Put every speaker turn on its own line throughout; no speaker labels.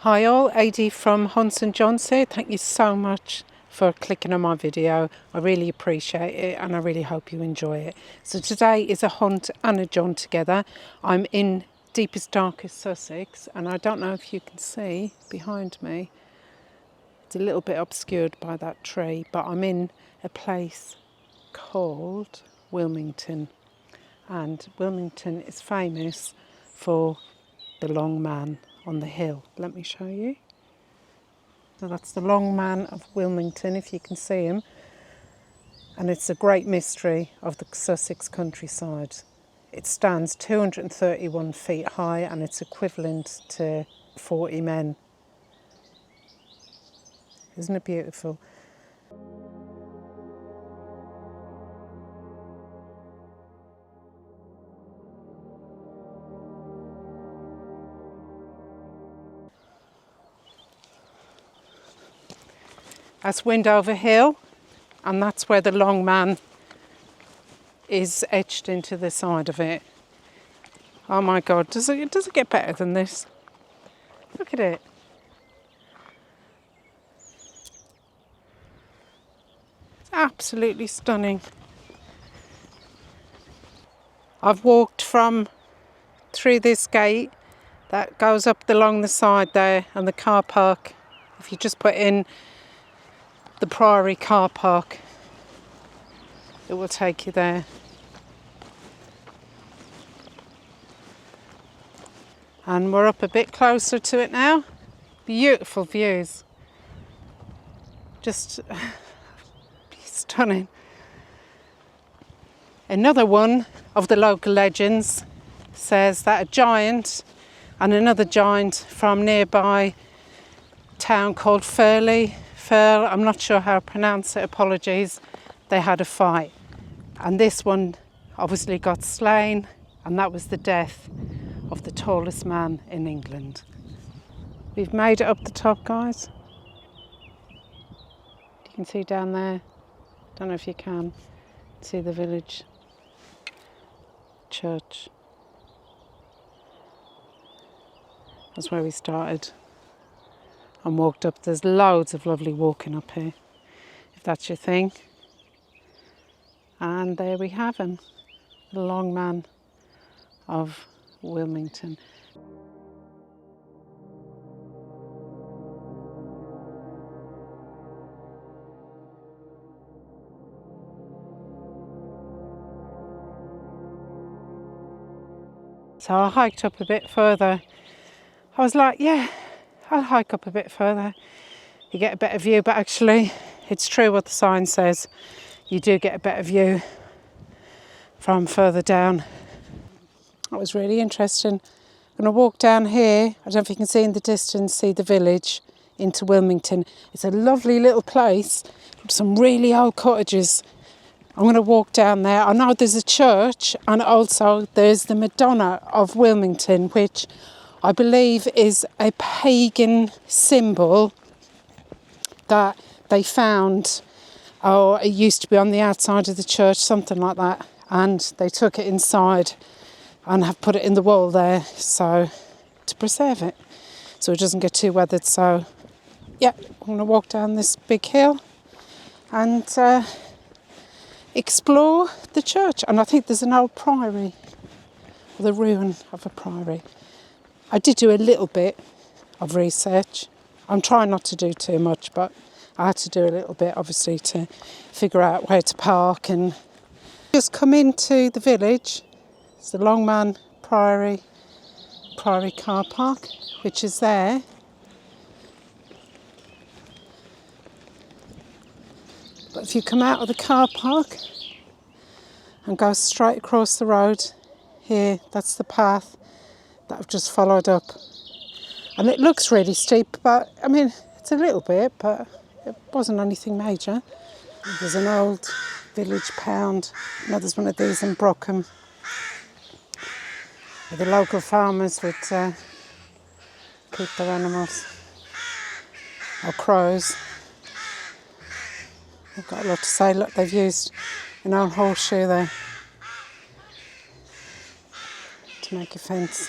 Hi all, AD from Hunts and Johns here. Thank you so much for clicking on my video. I really appreciate it and I really hope you enjoy it. So today is a hunt and a John together. I'm in deepest, darkest Sussex and I don't know if you can see behind me. It's a little bit obscured by that tree, but I'm in a place called Wilmington. And Wilmington is famous for the long man on the hill. Let me show you. So that's the long man of Wilmington, if you can see him. And it's a great mystery of the Sussex countryside. It stands 231 feet high and it's equivalent to 40 men. Isn't it beautiful? That's Windover Hill, and that's where the long man is etched into the side of it. Oh my God, does it get better than this? Look at it. It's absolutely stunning. I've walked through this gate that goes up along the side there and the car park. If you just put in the Priory car park, it will take you there. And we're up a bit closer to it now. Beautiful views. Just stunning. Another one of the local legends says that a giant and another giant from nearby town called I'm not sure how to pronounce it, apologies, they had a fight. And this one obviously got slain, and that was the death of the tallest man in England. We've made it up the top, guys. You can see down there, don't know if you can, see the village church. That's where we started and walked up. There's loads of lovely walking up here, if that's your thing. And there we have him, the long man of Wilmington. So I hiked up a bit further. I was like, yeah, I'll hike up a bit further. You get a better view, but actually it's true what the sign says. You do get a better view from further down. That was really interesting. I'm going to walk down here. I don't know if you can see in the distance, see the village into Wilmington. It's a lovely little place, some really old cottages. I'm going to walk down there. I know there's a church and also there's the Madonna of Wilmington, which I believe is a pagan symbol that they found, or it used to be on the outside of the church, something like that, and they took it inside and have put it in the wall there, so to preserve it, so it doesn't get too weathered. So yeah, I'm going to walk down this big hill and explore the church. And I think there's an old priory, or the ruin of a priory. I did do a little bit of research. I'm trying not to do too much, but I had to do a little bit, obviously, to figure out where to park. And just come into the village. It's the Longman Priory car park, which is there. But if you come out of the car park and go straight across the road, here, that's the path that I've just followed up. And it looks really steep, but I mean, it's a little bit, but it wasn't anything major. There's an old village pound. Now there's one of these in Brockham, where the local farmers would keep their animals, or crows. I've got a lot to say. Look, they've used an old horseshoe there to make a fence.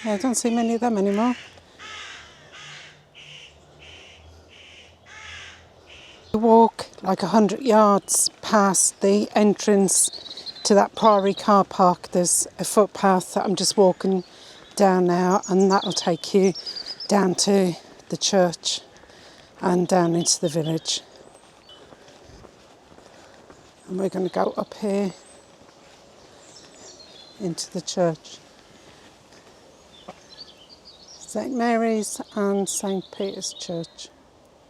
Yeah, I don't see many of them anymore. We walk like 100 yards past the entrance to that Priory car park. There's a footpath that I'm just walking down now, and that'll take you down to the church and down into the village. And we're going to go up here into the church. St Mary's and St Peter's Church.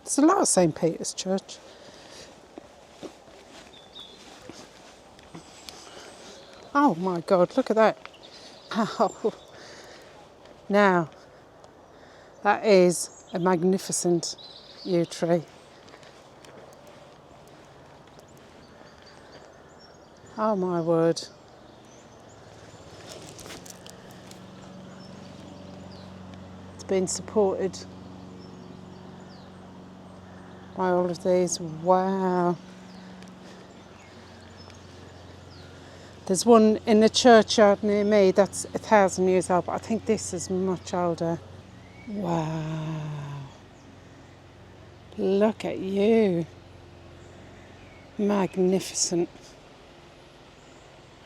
There's a lot of St Peter's Church. Oh my God, look at that. Oh. Now, that is a magnificent yew tree. Oh my word. It's been supported by all of these. Wow. There's one in the churchyard near me that's 1,000 years old, but I think this is much older. Wow. Look at you. Magnificent.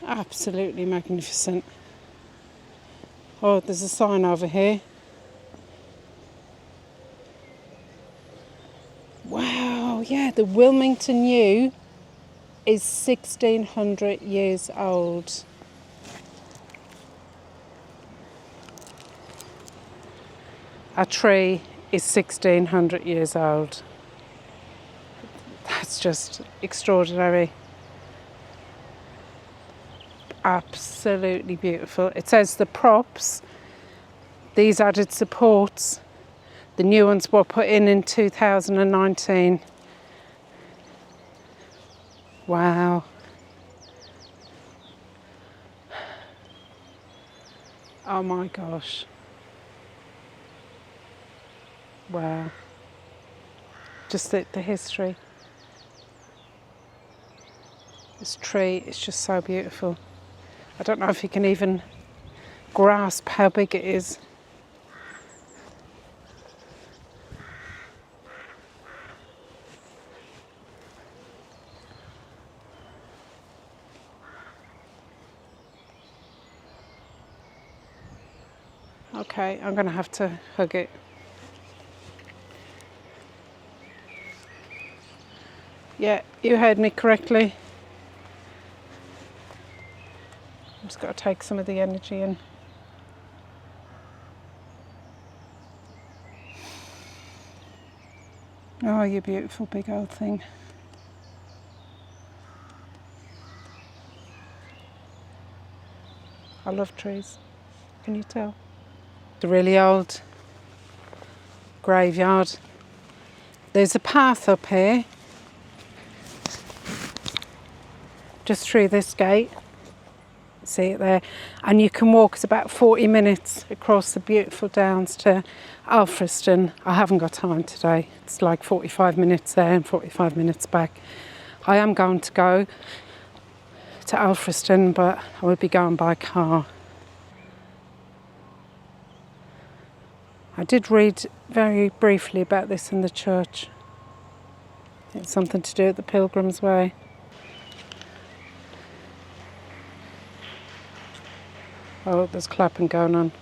Absolutely magnificent. Oh, there's a sign over here. Wow, yeah, the Wilmington yew is 1,600 years old. A tree is 1,600 years old. That's just extraordinary. Absolutely beautiful. It says the props, these added supports, the new ones were put in 2019. Wow. Oh my gosh. Wow. Just the history. This tree is just so beautiful. I don't know if you can even grasp how big it is. Okay, I'm going to have to hug it. Yeah, you heard me correctly. I've just got to take some of the energy in. Oh, you beautiful big old thing. I love trees. Can you tell? It's a really old graveyard. There's a path up here, just through this gate. See it there? And you can walk, it's about 40 minutes across the beautiful downs to Alfriston. I haven't got time today. It's like 45 minutes there and 45 minutes back. I am going to go to Alfriston, but I will be going by car. I did read very briefly about this in the church. It's something to do with the Pilgrim's Way. Oh, there's clapping going on.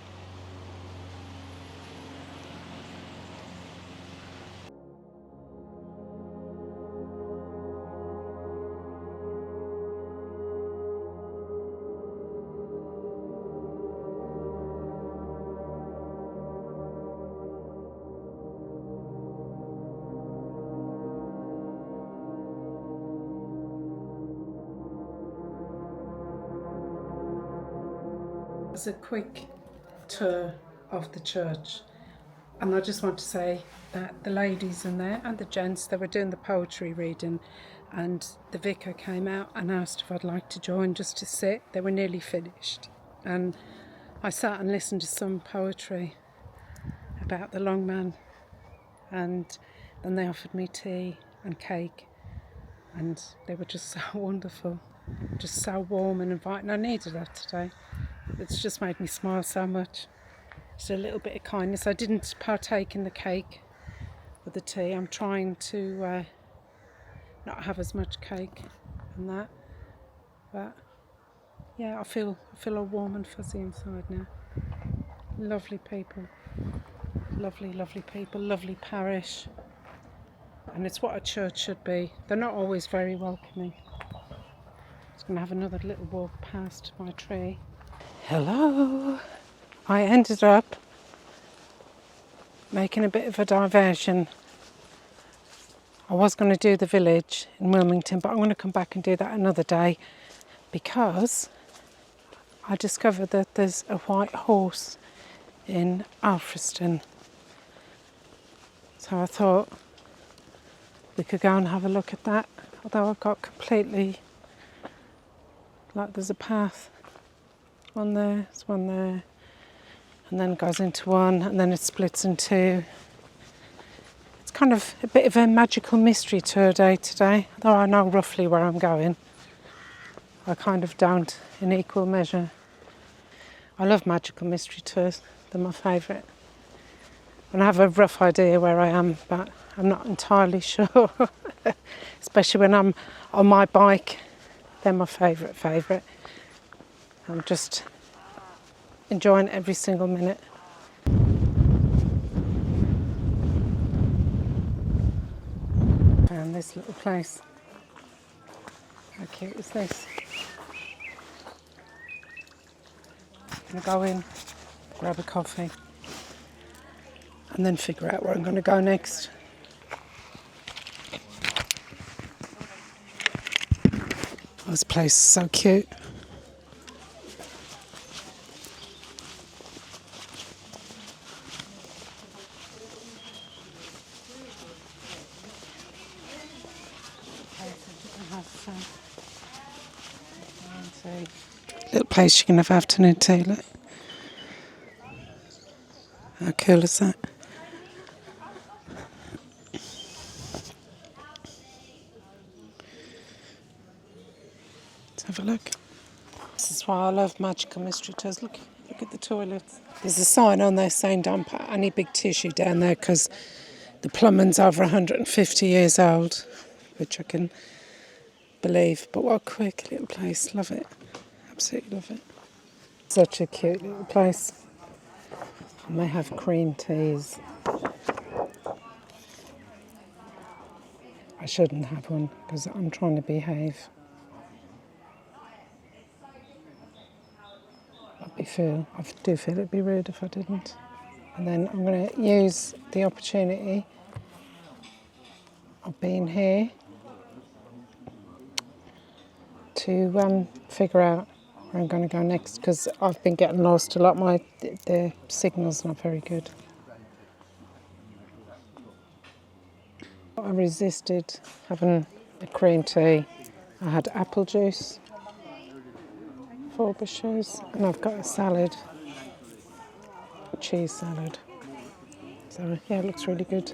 It's a quick tour of the church, and I just want to say that the ladies in there and the gents, they were doing the poetry reading, and the vicar came out and asked if I'd like to join just to sit. They were nearly finished, and I sat and listened to some poetry about the long man, and then they offered me tea and cake, and they were just so wonderful, just so warm and inviting. I needed that today. It's just made me smile so much. It's a little bit of kindness. I didn't partake in the cake or the tea. I'm trying to not have as much cake and that. But yeah, I feel all warm and fuzzy inside now. Lovely people. Lovely, lovely people. Lovely parish. And it's what a church should be. They're not always very welcoming. Just going to have another little walk past my tree. Hello. I ended up making a bit of a diversion. I was going to do the village in Wilmington, but I'm going to come back and do that another day because I discovered that there's a white horse in Alfriston. So I thought we could go and have a look at that, although I've got completely, like there's a path, one there, there's one there, and then it goes into one, and then it splits in two. It's kind of a bit of a magical mystery tour day today, though I know roughly where I'm going. I kind of don't in equal measure. I love magical mystery tours, they're my favourite. And I have a rough idea where I am, but I'm not entirely sure. Especially when I'm on my bike, they're my favourite. I'm just enjoying every single minute. Found this little place. How cute is this? I'm going to go in, grab a coffee, and then figure out where I'm going to go next. This place is so cute. Little place you can have afternoon tea, look. How cool is that? Let's have a look. This is why I love magical mystery tours. Look at the toilets. There's a sign on there saying don't put any big tissue down there because the plumbing's over 150 years old, which I can believe. But what a quick little place. Love it. Absolutely love it. Such a cute little place. And they have cream teas. I shouldn't have one because I'm trying to behave. I do feel it'd be rude if I didn't. And then I'm going to use the opportunity of being here to figure out where I'm going to go next because I've been getting lost a lot. The signal's not very good. I resisted having a cream tea. I had apple juice, 4 bushes, and I've got a salad, a cheese salad. So yeah, it looks really good.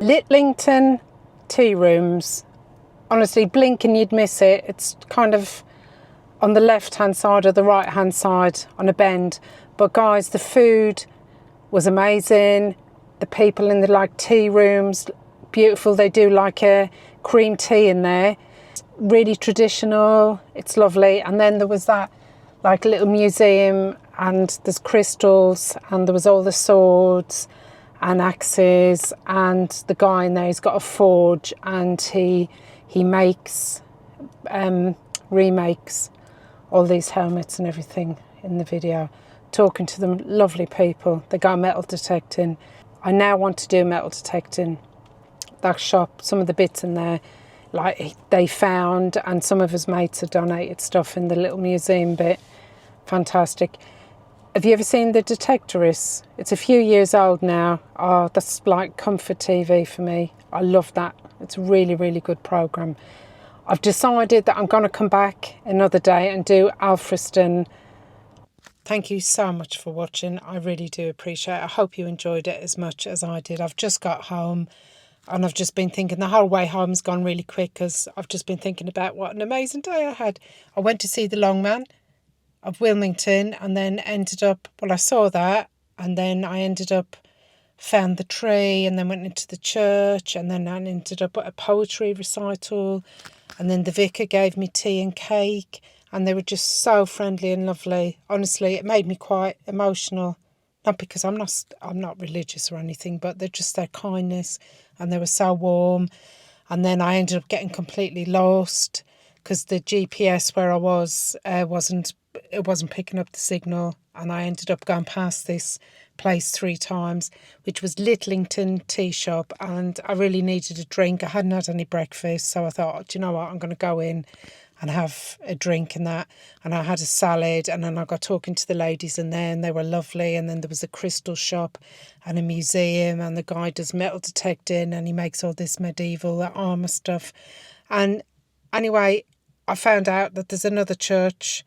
Litlington tea rooms. Honestly, blink and you'd miss it. It's kind of on the left-hand side or the right-hand side on a bend. But guys, the food was amazing. The people in the tea rooms, beautiful. They do a cream tea in there. It's really traditional. It's lovely. And then there was that little museum and there's crystals and there was all the swords and axes, and the guy in there, he's got a forge and he makes remakes all these helmets and everything in the video, talking to them, lovely people. They go metal detecting. I now want to do metal detecting. That shop, some of the bits in there, like they found, and some of his mates have donated stuff in the little museum bit. Fantastic. Have you ever seen The Detectorists? It's a few years old now. Oh, that's like comfort TV for me. I love that. It's a really, really good programme. I've decided that I'm going to come back another day and do Alfriston. Thank you so much for watching. I really do appreciate it. I hope you enjoyed it as much as I did. I've just got home and I've just been thinking, the whole way home's gone really quick because I've just been thinking about what an amazing day I had. I went to see The Long Man of Wilmington and then ended up, well, I saw that and then I ended up, found the tree and then went into the church and then I ended up at a poetry recital and then the vicar gave me tea and cake and they were just so friendly and lovely. Honestly, it made me quite emotional. Not because I'm not religious or anything, but they're just their kindness and they were so warm. And then I ended up getting completely lost because the GPS where I was wasn't picking up the signal, and I ended up going past this place 3 times, which was Litlington Tea Shop, and I really needed a drink. I hadn't had any breakfast, so I thought, do you know what, I'm going to go in and have a drink and that. And I had a salad and then I got talking to the ladies in there and they were lovely. And then there was a crystal shop and a museum and the guy does metal detecting and he makes all this medieval armour stuff. And anyway, I found out that there's another church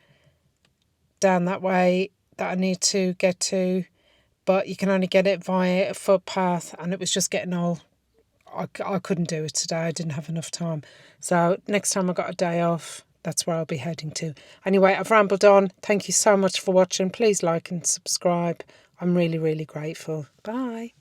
down that way that I need to get to, but you can only get it via a footpath and it was just getting all... I couldn't do it today. I didn't have enough time. So next time I got a day off, that's where I'll be heading to. Anyway, I've rambled on. Thank you so much for watching. Please like and subscribe. I'm really, really grateful. Bye.